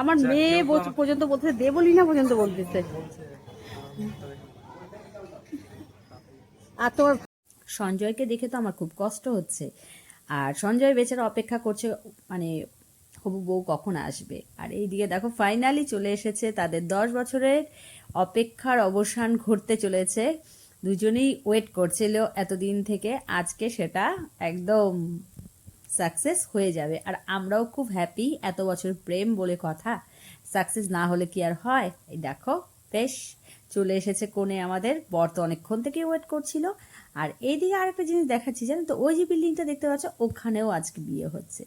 আমার মেয়ে পর্যন্ত বলতেছে দে বলি না পর্যন্ত বলতেছে। আর তোর সঞ্জয়কে দেখে তো আমার খুব কষ্ট হচ্ছে, আর সঞ্জয় বেচারা অপেক্ষা করছে মানে হবু বউ কখন আসবে। আর এইদিকে দেখো ফাইনালি চলে এসেছে, তাদের 10 বছরের অপেক্ষার অবসান ঘটতে চলেছে। দুজনেই ওয়েট করছিল এতদিন থেকে, আজকে সেটা একদম সাকসেস হয়ে যাবে। আর আমরাও খুব হ্যাপি, এত বছর প্রেম বলে কথা, সাকসেস না হলে কি আর হয়। এই দেখো বেশ চলে এসেছে কোণে, আমাদের বর তো অনেকক্ষণ থেকে ওয়েট করছিল। আর এইদিকে আরেকটা জিনিস দেখাচ্ছি, জানো তো, ওই যে বিল্ডিংটা দেখতে পাচ্ছ ওখানেও আজকে বিয়ে হচ্ছে,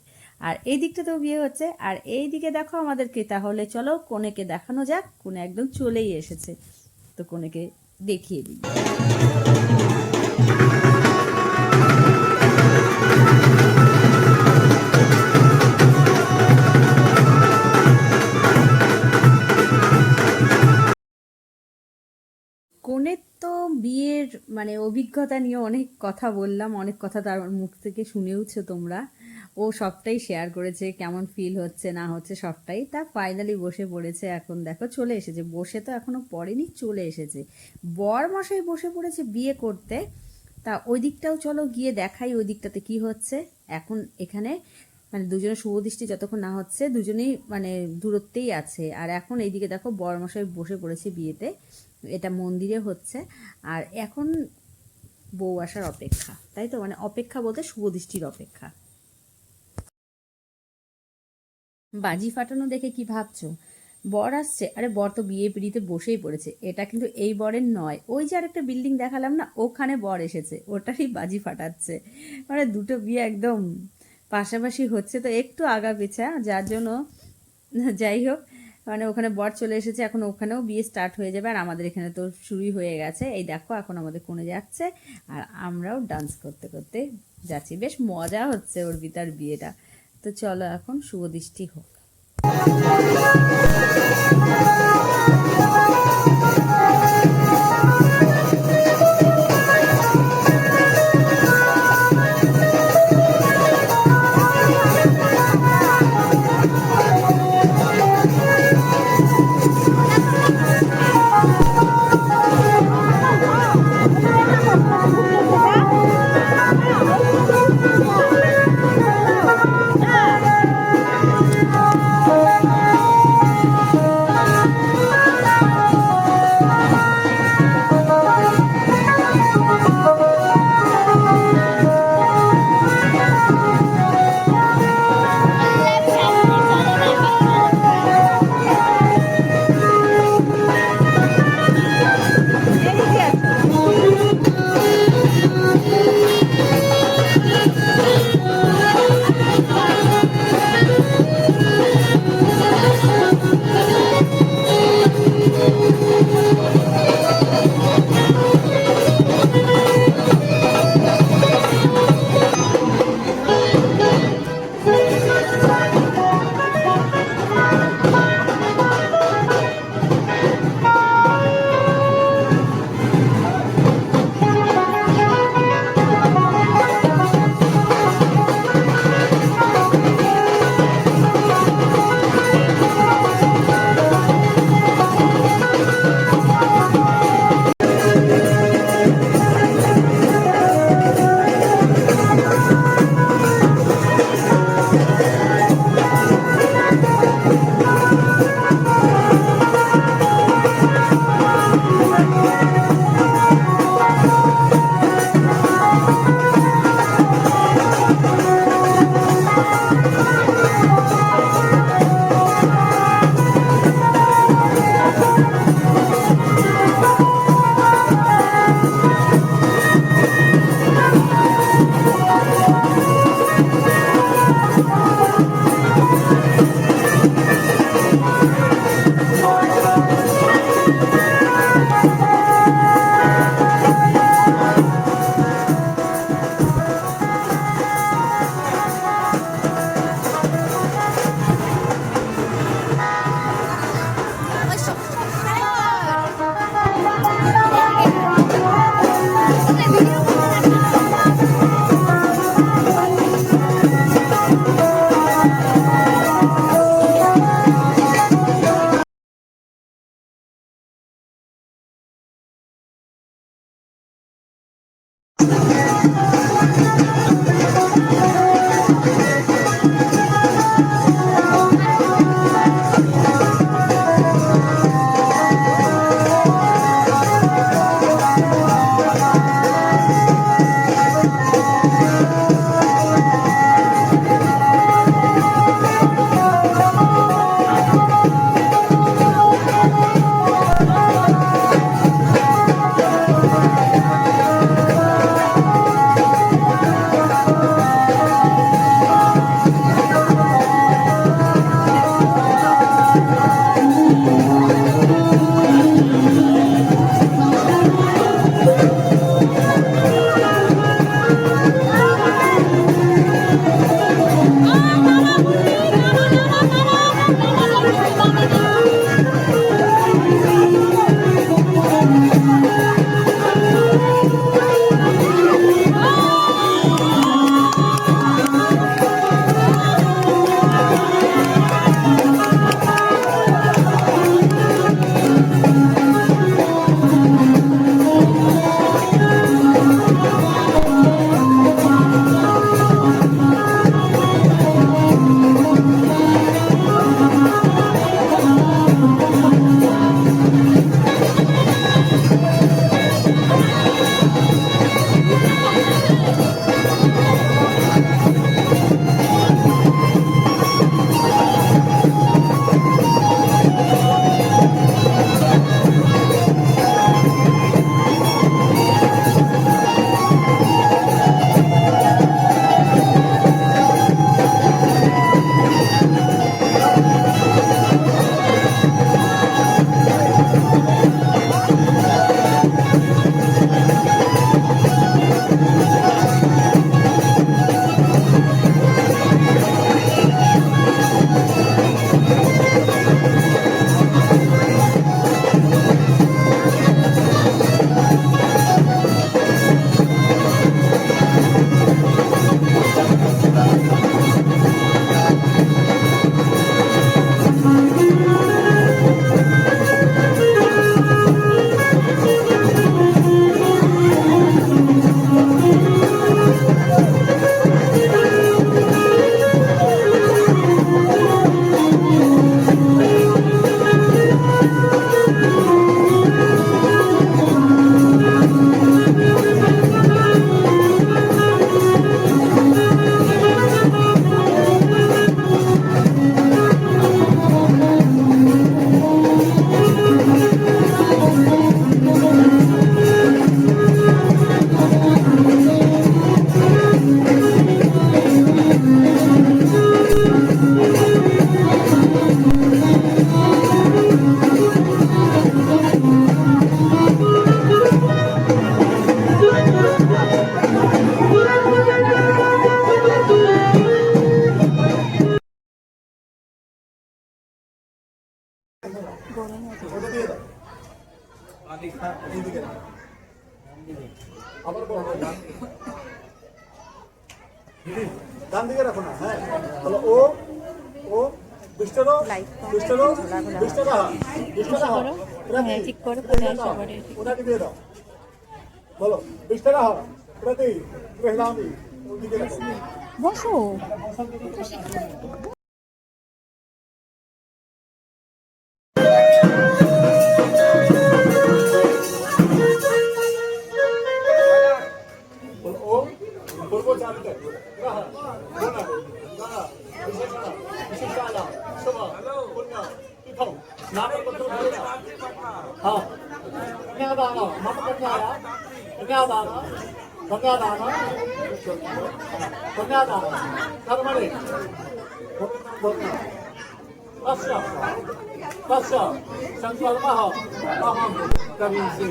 আর এই দিকটাতেও বিয়ে হচ্ছে। আর এই দিকে দেখো আমাদেরকে, তাহলে চলো কোণেকে দেখানো যাক। কোণে একদম চলেই এসেছে, তো কোণেকে দেখিয়ে দিই। কনের তো বিয়ের মানে অভিজ্ঞতা নিয়ে অনেক কথা বললাম, অনেক কথা তার মুখ থেকে শুনেওছো তোমরা। ও সবটাই শেয়ার করেছে, কেমন ফিল হচ্ছে না হচ্ছে সবটাই। তা ফাইনালি বসে পড়েছে, এখন দেখো চলে এসেছে, বসে তো এখনো পড়েনি, চলে এসেছে। বর মশাই বসে পড়েছে বিয়ে করতে। তা ওই দিকটাও চলো গিয়ে দেখাই ওই দিকটাতে কি হচ্ছে। এখন এখানে মানে দুজনের শুভদৃষ্টি যতক্ষণ না হচ্ছে দুজনেই মানে দূরত্বেই আছে। আর এখন এইদিকে দেখো বরমশাই বসে পড়েছে বিয়েতে, এটা মন্দিরে হচ্ছে। আর এখন বউ আসার অপেক্ষা, তাই তো, মানে অপেক্ষা বলতে শুভদৃষ্টির অপেক্ষা। বাজি ফাটানো দেখে কি ভাবছো বর আসছে? আরে বর তো বিয়ে পিড়িতে বসেই পড়েছে, এটা কিন্তু এই বরের নয়। ওই যে আরেকটা বিল্ডিং দেখালাম না, ওখানে বর এসেছে, ওটারই বাজি ফাটাচ্ছে। মানে দুটো বিয়ে একদম পাশাপাশি হচ্ছে, তো একটু আগা পেছা যার জন্য। যাই হোক, মানে ওখানে বর চলে এসেছে, এখন ওখানেও বিয়ে স্টার্ট হয়ে যাবে। আর আমাদের এখানে তো শুরুই হয়ে গেছে। এই দেখো এখন আমাদের কোণে যাচ্ছে, আর আমরাও ডান্স করতে করতে যাচ্ছি, বেশ মজা হচ্ছে অর্পিতার বিয়েটা। তো চলো এখন শুভদৃষ্টি হোক। ওটা দিয়ে দাও। হ্যাঁ, এদিকে দাও। আবার বলো, দিদি, ডান দিকে রাখো না। হ্যাঁ, হলো ও ও দুষ্টরো দুষ্টরো দুষ্টরা দুষ্টরা ওটা ওটাকে দিয়ে দাও। বলো দুষ্টরা হও ওটাতে পেহলামি ওদিকে বসো। ও বলবো জানতে না না না বিশেষণা বিশেষণা শোভা পুণ্য তীর্থম নাম করতে পারে না হ্যাঁ কন্যাদান মত কন্যায়া কন্যাদান কন্যাদান কন্যাদান কর্মণি তস্য তস্য সংকল্পঃ অহং কবিংসি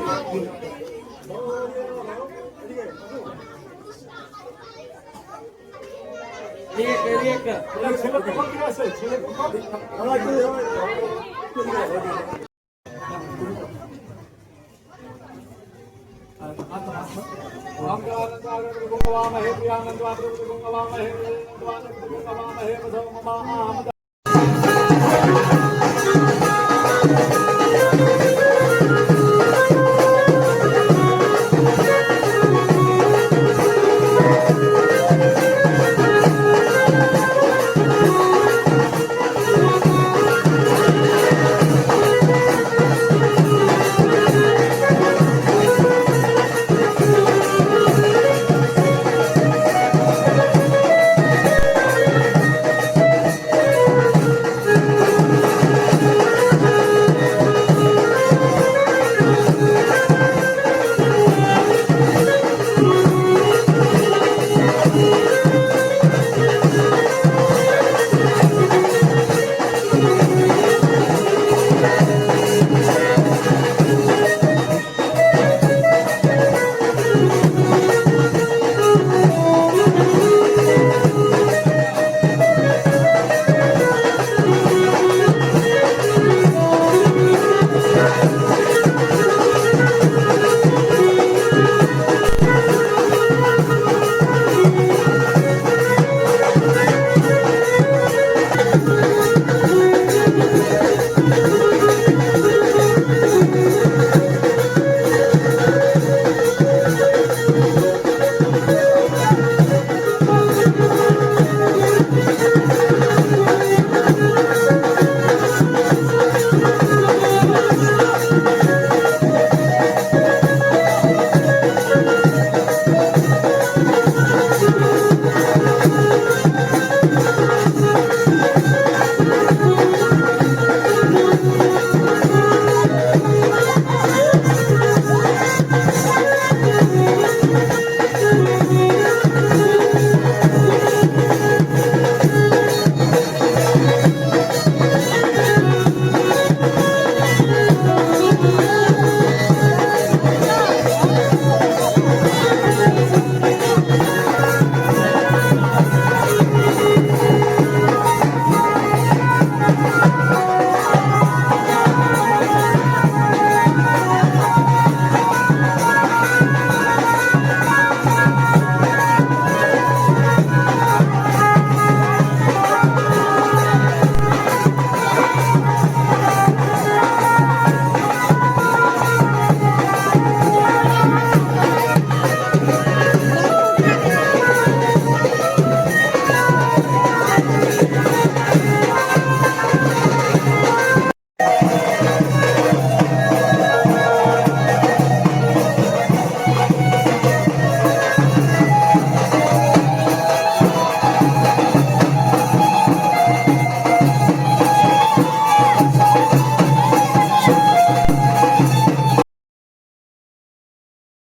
ছেলে কখন ঠিক আছে ছেলে কখন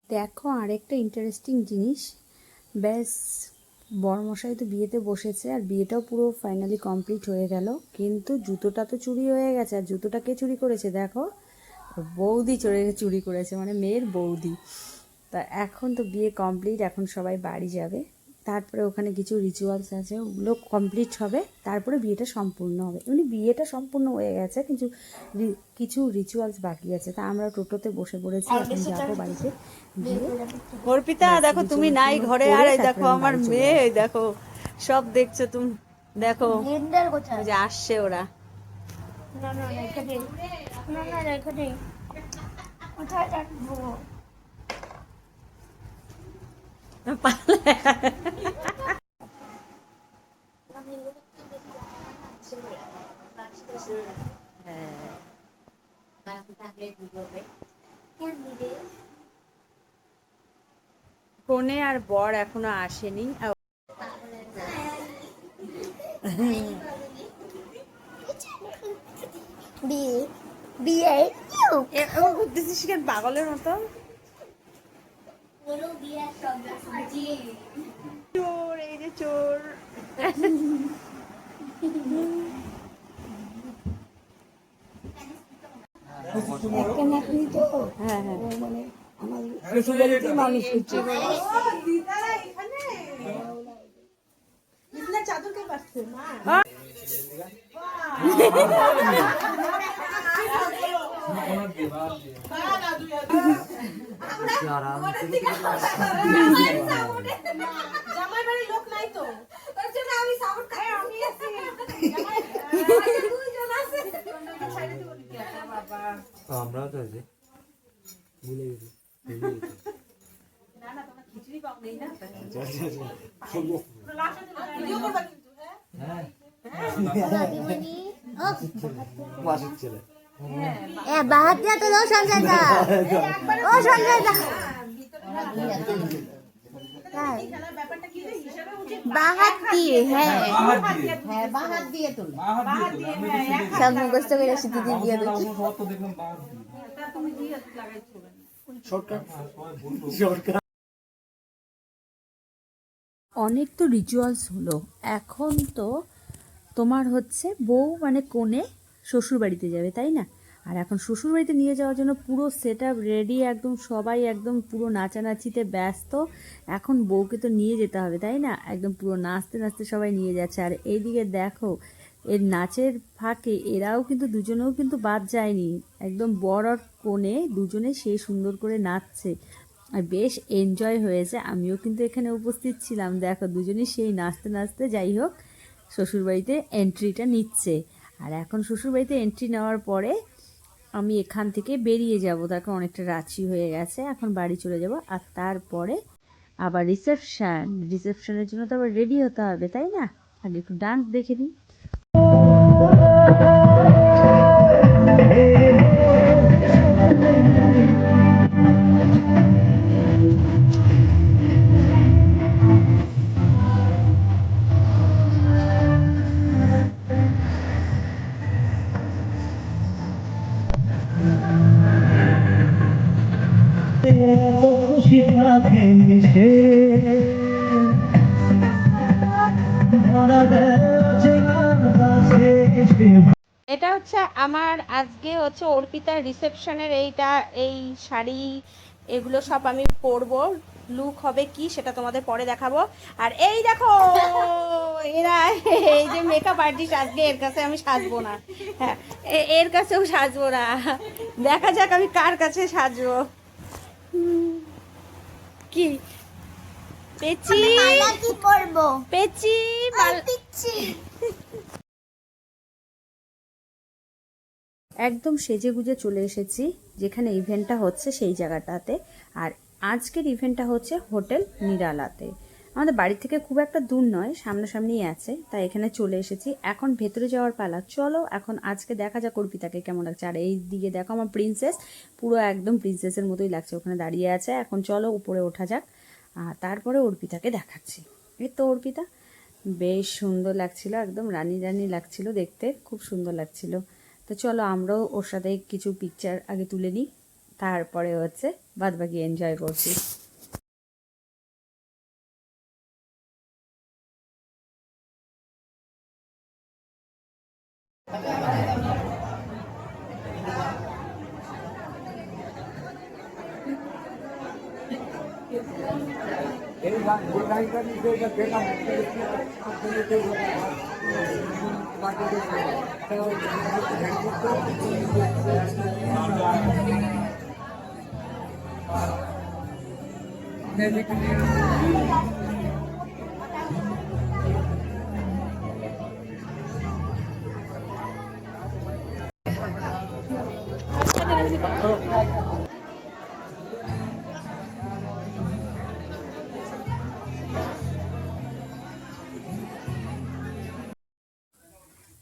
দেখো আরেকটা ইন্টারেস্টিং জিনিস, ব্যাস বরমশাই তো বিয়েতে বসেছে আর বিয়েটাও পুরো ফাইনালি কমপ্লিট হয়ে গেল, কিন্তু জুতোটা তো চুরি হয়ে গেছে। আর জুতোটা কে চুরি করেছে দেখো, বৌদি চুরি করেছে, মানে মেয়ের বৌদি। তা এখন তো বিয়ে কমপ্লিট, এখন সবাই বাড়ি যাবে। তারপরে ওখানে কিছু রিচুয়ালস আছে, ওগুলো কমপ্লিট হবে, তারপরে বিয়েটা সম্পূর্ণ হবে। এমনি বিয়েটা সম্পূর্ণ হয়ে গেছে, কিন্তু কিছু রিচুয়ালস বাকি আছে। তা আমরা টোটোতে বসে পড়েছি, এখন যাবো বাড়িতে গিয়ে। অর্পিতা দেখো তুমি নাই ঘরে, আর এই দেখো আমার মেয়ে, এই দেখো সব দেখছো তুমি, দেখো ওই যে আসছে ওরা। না না রেখে দে, না না রেখে দে, কোথায় রাখবো? কনে আর বর এখনো আসেনি। বিয়ে বিয়ে বুঝতেছিস কেন পাগলের মতো? চোর, এই যে চোর। হ্যাঁ হ্যাঁ মানে আমার শ্বশুরবাড়িতে মানুষ হচ্ছে। আমরাও তো আছি, ভুলে গেছি। মাসির ছেলে বাহাত দিয়া তো সঞ্জয় দা, ও সঞ্জয় দা বাহাত দিয়ে, হ্যাঁ হ্যাঁ বাহাত দিয়ে তো সব মুখস্থ করে সিটি দিয়ে দিয়ে দিচ্ছি। অনেক তো রিচুয়ালস হলো, এখন তো তোমার হচ্ছে বউ মানে কনে শ্বশুর বাড়িতে যাবে, তাই না? আর এখন শ্বশুর বাড়িতে নিয়ে যাওয়ার জন্য পুরো সেট আপ রেডি, একদম সবাই একদম পুরো নাচানাচিতে ব্যস্ত। এখন বউকে তো নিয়ে যেতে হবে, তাই না? একদম পুরো নাচতে নাচতে সবাই নিয়ে যাচ্ছে। আর এইদিকে দেখো এর নাচের ফাঁকে এরাও কিন্তু দুজনেও কিন্তু বাদ যায়নি, একদম বর আর কনে দুজনে সেই সুন্দর করে নাচছে, আর বেশ এনজয় হয়েছে। আমিও কিন্তু এখানে উপস্থিত ছিলাম, দেখো দুজনেই সেই নাচতে নাচতে যাই হোক শ্বশুরবাড়িতে এন্ট্রিটা নিচ্ছে। আর এখন শ্বশুরবাড়িতে এন্ট্রি নেওয়ার পরে আমি এখান থেকে বেরিয়ে যাব, তারপর অনেকটা রাত্রি হয়ে গেছে, এখন বাড়ি চলে যাব। আর তারপরে আবার রিসেপশনের জন্য তো আবার রেডি হতে হবে, তাই না? আগে একটু ডান্স দেখে নিই। এটা হচ্ছে আমার আজকে হচ্ছে অর্পিতার রিসেপশনের এই শাড়ি এগুলো সব আমি পরবো, লুক হবে কি সেটা তোমাদের পরে দেখাবো। আর এই দেখো এরা, এই যে মেকআপ আর্টিস্ট, আজকে এর কাছে আমি সাজবো না, হ্যাঁ এর কাছেও সাজবো না, দেখা যাক আমি কার কাছে সাজবো। কি পেচি কি পরবো? পেচি পিচ্ছি একদম সেজে গুজে চলে এসেছি যেখানে ইভেন্টটা হচ্ছে সেই জায়গাটাতে। আর আজকের ইভেন্টটা হচ্ছে হোটেল নিরালাতে, আমাদের বাড়ি থেকে খুব একটা দূর নয়, সামনাসামনিই আছে, তাই এখানে চলে এসেছি। এখন ভেতরে যাওয়ার পালা, চলো এখন আজকে দেখা যাক অর্পিতাকে কেমন লাগছে। আর এই দিকে দেখো আমার প্রিন্সেস, পুরো একদম প্রিন্সেসের মতোই লাগছে, ওখানে দাঁড়িয়ে আছে। এখন চলো উপরে ওঠা যাক, আর তারপরে অর্পিতাকে দেখাচ্ছি। এই তো অর্পিতা, বেশ সুন্দর লাগছিল, একদম রানী রানী লাগছিল দেখতে, খুব সুন্দর লাগছিল। তো চলো আমরাও ওর সাথে কিছু পিকচার আগে তুলে নিই, তারপরে হচ্ছে বাদবাকি এনজয় করছি।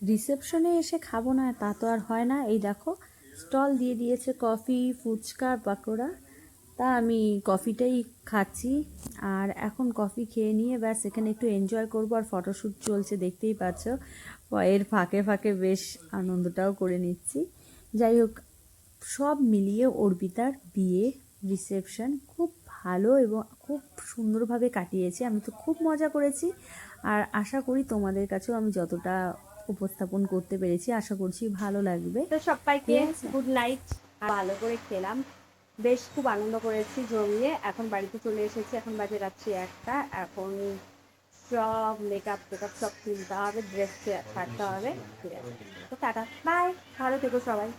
রিসেপশনে এসে খাবো না তা তো আর হয় না। এই দেখো স্টল দিয়ে দিয়েছে কফি, ফুচকা, পাকোড়া। তা আমি কফিটাই খাচ্ছি। আর এখন কফি খেয়ে নিয়ে ব্যাস এখানে একটু এনজয় করবো। আর ফটোশ্যুট চলছে, দেখতেই পাচ্ছ। এর ফাঁকে ফাঁকে বেশ আনন্দটাও করে নিচ্ছি। যাই হোক, সব মিলিয়ে অর্পিতার বিয়ে রিসেপশন খুব ভালো এবং খুব সুন্দরভাবে কাটিয়েছি। আমি তো খুব মজা করেছি। আর আশা করি তোমাদের কাছেও আমি যতটা উপস্থাপন করতে পেরেছি, আশা করছি ভালো লাগবে। তো সবাইকে ঠিক আছে? Good night. ভালো করে খেলাম, বেশ খুব আনন্দ করেছি জমিয়ে। এখন বাড়িতে চলে এসেছি, এখন বাজে রাত্রি 1টা। এখন সব মেকআপ সব কিনতে হবে, ড্রেস ছাড়তে হবে। ঠিক আছে, তো টাটা, বাই, ভালো থেকো সবাই।